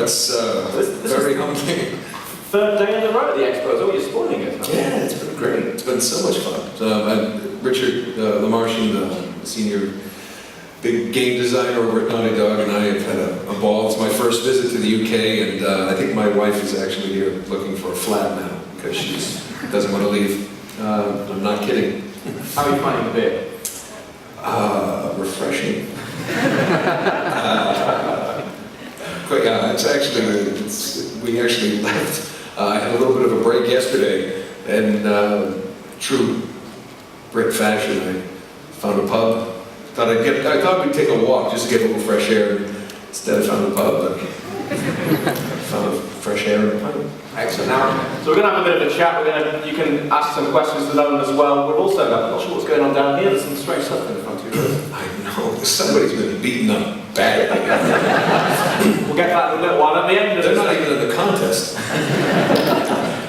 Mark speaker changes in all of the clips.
Speaker 1: It's very humbling.
Speaker 2: Third day in a row at the Expo, so you're spoiling it.
Speaker 1: Yeah, it's been great. It's been so much fun. Richard Lamarchian, the senior big game designer over at Naughty Dog, and I have had a ball. It's my first visit to the UK, and I think my wife is actually here looking for a flat now because she doesn't want to leave. I'm not kidding.
Speaker 2: How are you finding the beer?
Speaker 1: Refreshing. But yeah, it's actually, we actually left. I had a little bit of a break yesterday, and true Brit fashion, I found a pub. I thought we'd take a walk just to get a little fresh air. Instead, I found a pub, but found fresh air in a pub.
Speaker 2: Excellent. Now, so we're going to have a bit of a chat. You can ask some questions to Nolan as well. We're also, I'm not sure what's going on down here. There's some strange stuff in front of you.
Speaker 1: I know. Somebody's been beaten up badly.
Speaker 2: We'll get back to a little while at the end.
Speaker 1: They're not even in the contest.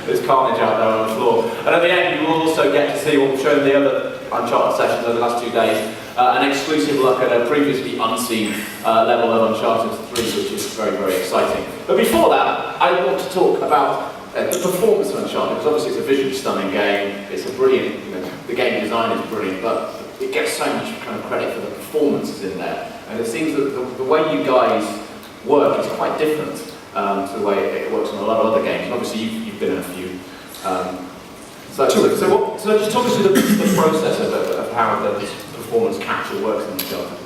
Speaker 2: There's carnage out there on the floor. And at the end, you will also get to see what we've shown the other Uncharted sessions over the last 2 days. An exclusive look at a previously unseen level of Uncharted 3, which is very, very exciting. But before that, I want to talk about the performance of Uncharted, because obviously it's a visually stunning game. It's a brilliant, the game design is brilliant, but it gets so much kind of credit for the performances in there. And it seems that the way you guys work is quite different to the way it works on a lot of other games. And obviously you've been in a few. So just talk us through the process of how the performance capture works in Uncharted.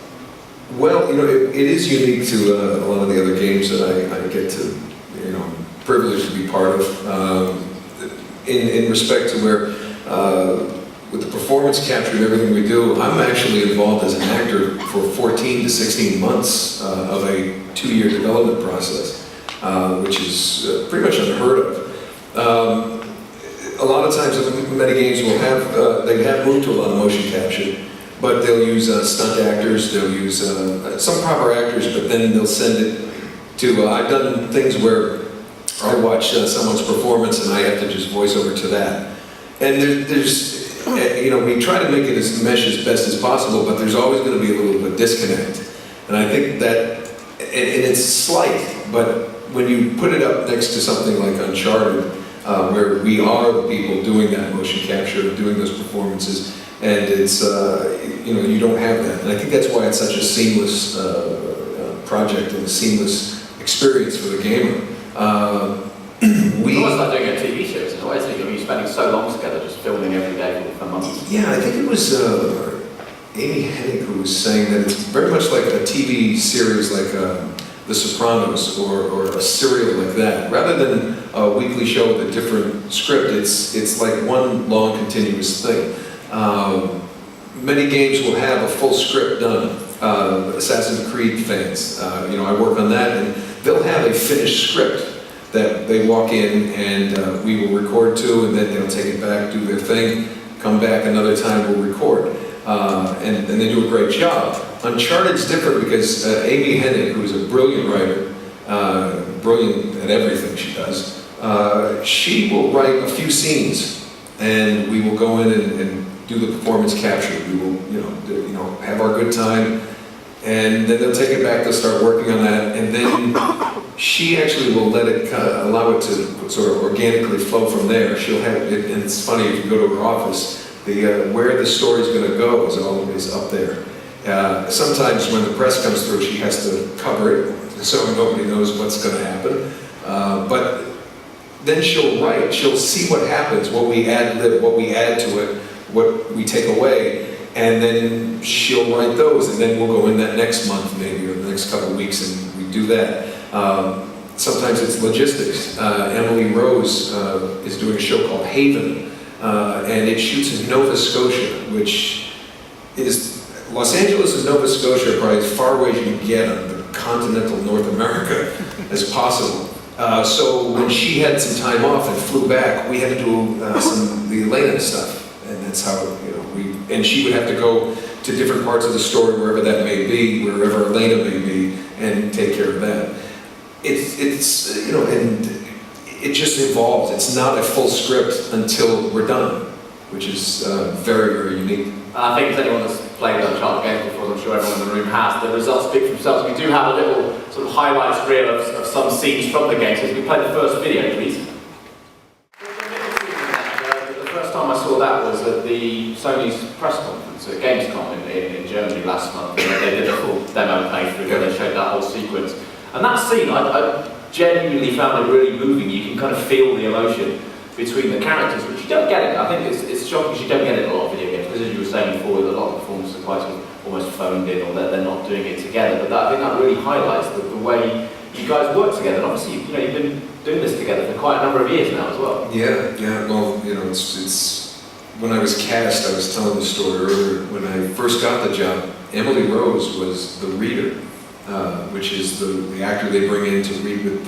Speaker 1: Well, it is unique to a lot of the other games that I get to, privileged to be part of. In respect to where, with the performance capture and everything we do, I'm actually involved as an actor for 14 to 16 months of a 2-year development process, which is pretty much unheard of. A lot of times, many games will have, they have moved to a lot of motion capture, but they'll use stunt actors, they'll use some proper actors, but then they'll send it to, I've done things where I watch someone's performance and I have to just voice over to that. And there's we try to make it as mesh as best as possible, but there's always going to be a little bit of disconnect. And I think that, and it's slight, but when you put it up next to something like Uncharted, where we are the people doing that motion capture, doing those performances, and it's, you don't have that. And I think that's why it's such a seamless project and a seamless experience for the gamer.
Speaker 2: It's almost like doing a TV series in a way, isn't it? You're spending so long together just filming every day for months.
Speaker 1: Yeah, I think it was Amy Hennig who was saying that it's very much like a TV series like The Sopranos or a serial like that. Rather than a weekly show with a different script, it's like one long continuous thing. Many games will have a full script done. Assassin's Creed fans, I work on that, and they'll have a finished script that they walk in and we will record to, and then they'll take it back, do their thing, come back another time, we'll record. And they do a great job. Uncharted's different because Amy Hennig, who is a brilliant writer, brilliant at everything she does, she will write a few scenes, and we will go in and do the performance capture. We will, have our good time, and then they'll take it back. They'll start working on that, and then she actually will let it allow it to sort of organically flow from there. She'll have it, and it's funny if you go to her office, where the story's going to go is always up there. Sometimes when the press comes through, she has to cover it so nobody knows what's going to happen. But then she'll write. She'll see what happens, what we ad-lib, what we add to it, what we take away, and then she'll write those, and then we'll go in that next month maybe, or the next couple of weeks, and we do that. Sometimes it's logistics. Emily Rose is doing a show called Haven, and it shoots in Nova Scotia, which is, Los Angeles and Nova Scotia are probably as far away as you can get on the continental North America as possible. So when she had some time off and flew back, we had to do some of the Elena stuff. And that's how, and she would have to go to different parts of the story, wherever that may be, wherever Elena may be, and take care of that. It's and it just evolves. It's not a full script until we're done, which is very, very unique.
Speaker 2: I think if anyone that's played Uncharted games before, as I'm sure everyone in the room has, the results speak for themselves. We do have a little sort of highlights reel of some scenes from the game. So if we play the first video, please. The first time I saw that was at the Sony's press conference at Gamescom in Germany last month. They did a full demo playthrough where they showed that whole sequence. And that scene, I genuinely found it really moving. You can kind of feel the emotion between the characters, which you don't get it. I think it's shocking because you don't get it in a lot of video games, because as you were saying before, a lot of performances are quite sort of almost phoned in, or they're not doing it together. But I think that really highlights the way you guys work together. And obviously, you know, you've been doing this together for quite a number of years now as well.
Speaker 1: Yeah. Well, you know, it's when I was cast, I was telling the story earlier. When I first got the job, Emily Rose was the reader, which is the actor they bring in to read with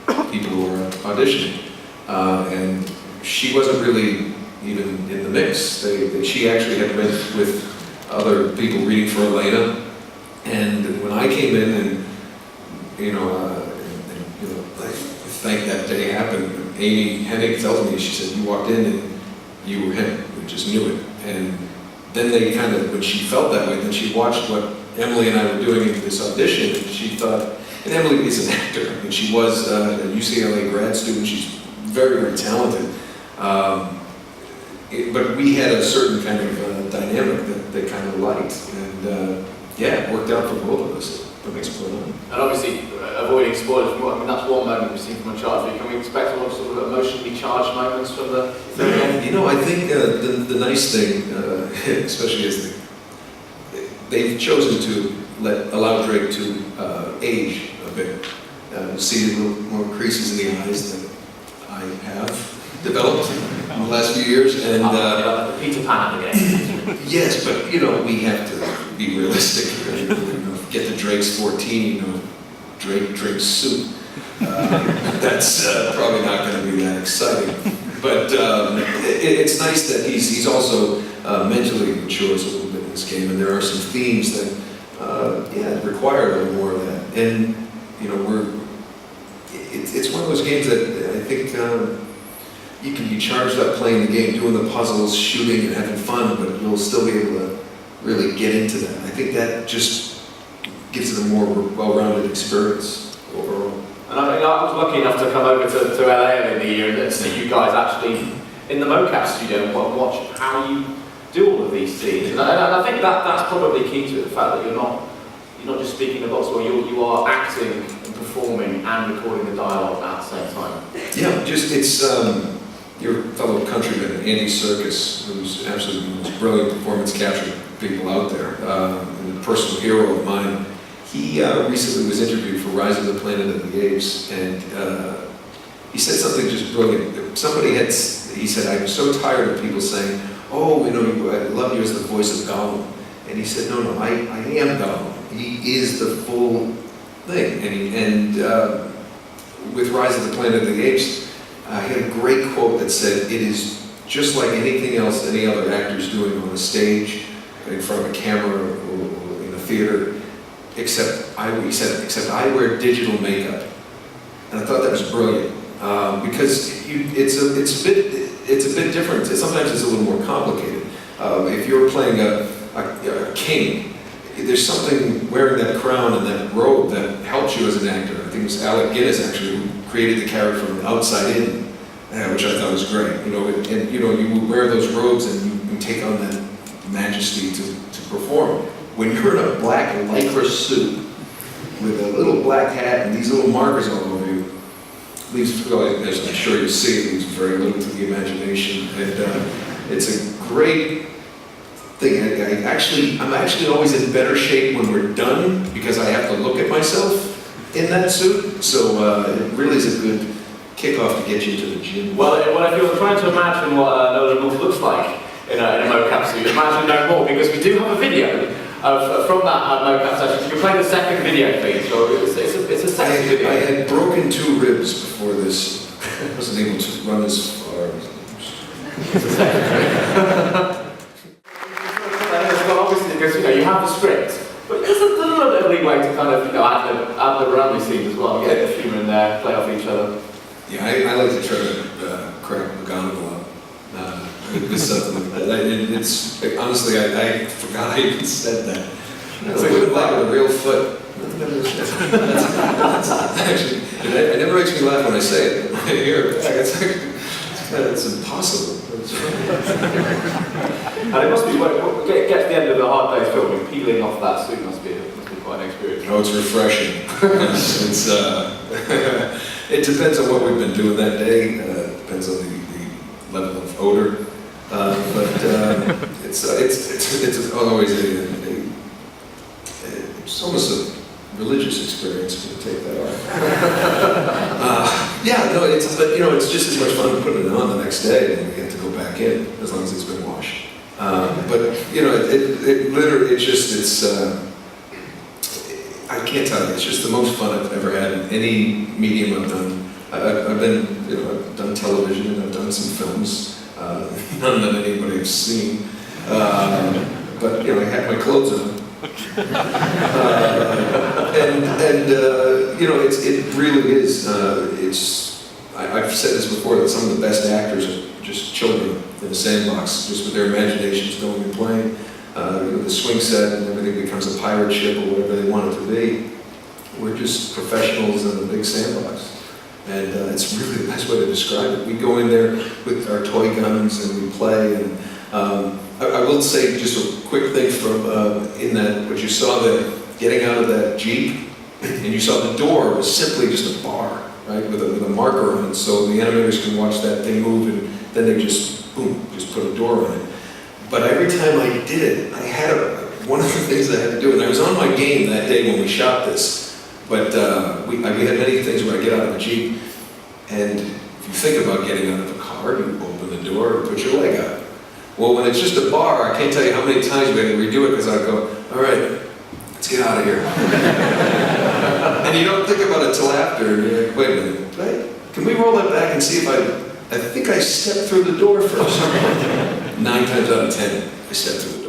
Speaker 1: the people who are auditioning. And she wasn't really even in the mix. She actually had been with other people reading for Elena. And when I came in and, you know, I think that day happened, Amy Hennig tells me, she said, you walked in and you were him. We just knew it. And then they kind of, when she felt that way, then she watched what Emily and I were doing in this audition, and she thought, and Emily is an actor, and she was a UCLA grad student. She's very, very talented. But we had a certain kind of dynamic that they kind of liked. And yeah, it worked out for both of us. That makes it fun.
Speaker 2: And obviously, avoiding spoilers, I mean, that's one moment we've seen from Uncharted. Can we expect a lot of sort of emotionally charged moments from the third game?
Speaker 1: You know, I think the nice thing, especially is they've chosen to allow Drake to age a bit. See a little more creases in the eyes than I have developed in the last few years. And
Speaker 2: the Peter Pan of the game.
Speaker 1: yes, but you know, we have to be realistic. You know, get to Drake's 14, you know, Drake drinks soup. That's probably not going to be that exciting. But it's nice that he's also mentally matures a little bit in this game, and there are some themes that require a little more of that. And you know, it's one of those games that I think you can be charged up playing the game, doing the puzzles, shooting, and having fun, but you'll still be able to really get into that. I think that just gives it a more well-rounded experience overall.
Speaker 2: And I was lucky enough to come over to LA in the year and see you guys actually in the mocap studio and watch how you do all of these scenes. And I think that's probably key to it, the fact that you're not just speaking the box, well, you are acting and performing and recording the dialogue at the same time.
Speaker 1: Yeah, it's your fellow countryman, Andy Serkis, who's absolutely the most brilliant performance capture people out there, and a personal hero of mine. He recently was interviewed for Rise of the Planet of the Apes, and he said something just brilliant. He said, I'm so tired of people saying, oh, you know, I love you as the voice of Gollum. And he said, no, I am Gollum. He is the full thing. And with Rise of the Planet of the Apes, he had a great quote that said, it is just like anything else any other actor's doing on a stage, in front of a camera, or in a theater, except I wear digital makeup. And I thought that was brilliant, because it's a bit different. Sometimes it's a little more complicated. If you're playing a king, there's something wearing that crown and that robe that helps you as an actor. I think it was Alec Guinness actually who created the character from the outside in, which I thought was great. You know, and you know, you wear those robes and you take on that majesty to perform. When you're in a black lycra suit with a little black hat and these little markers all over you, leaves, as I'm sure you see, it leaves very little to the imagination. And it's a great thing. I'm actually always in better shape when we're done because I have to look at myself in that suit. So it really is a good kickoff to get you to the gym.
Speaker 2: Well, if you're trying to imagine what Nolan North looks like in a mocap suit, imagine no more, because we do have a video from that mocap session. You can play the second video, please. So it's a second video.
Speaker 1: I had broken 2 ribs before this. I wasn't able to run as far.
Speaker 2: It's a second video. Well, obviously, because you have the script, but there's a little bit of leeway to kind of add the around these scenes as well, get the humour in there, play off each other.
Speaker 1: Yeah, I like to try to crack McGonagall up. It'd be something like that. It's, honestly, I forgot I even said that. It's like a laugh with a real foot. Actually, it never makes me laugh when I say it. When I hear it back, it's impossible.
Speaker 2: And it must be, when we get to the end of the hard day's filming, peeling off that suit must be quite an experience.
Speaker 1: Oh, it's refreshing. It depends on what we've been doing that day. Depends on the level of odor. But it's always it's almost a religious experience to take that off. Yeah, no, it's just as much fun putting it on the next day when we get to go back in, as long as it's been washed. But it literally, I can't tell you, it's just the most fun I've ever had in any medium I've done. I've done television and I've done some films, none that anybody has seen. But I had my clothes on. It really is. I've said this before, that some of the best actors are just children in a sandbox, just with their imaginations going and playing. The swing set and everything becomes a pirate ship or whatever they want it to be. We're just professionals in a big sandbox. And it's really the best way to describe it. We go in there with our toy guns and we play. And I will say just a quick thing from in that, what you saw there, getting out of that Jeep, and you saw the door was simply just a bar, right, with a marker on it, so the animators can watch that thing move, and then they just, boom, just put a door on it. But every time I did it, I had one of the things I had to do, and I was on my game that day when we shot this, but we had many things where I get out of the Jeep, and if you think about getting out of a car, you open the door and put your leg out. Well, when it's just a bar, I can't tell you how many times we had to redo it, because I'd go, all right, let's get out of here. And you don't think about it till after, and you're like, wait a minute, can we roll that back and see if I think I stepped through the door first. 9 times out of 10, I stepped through the door.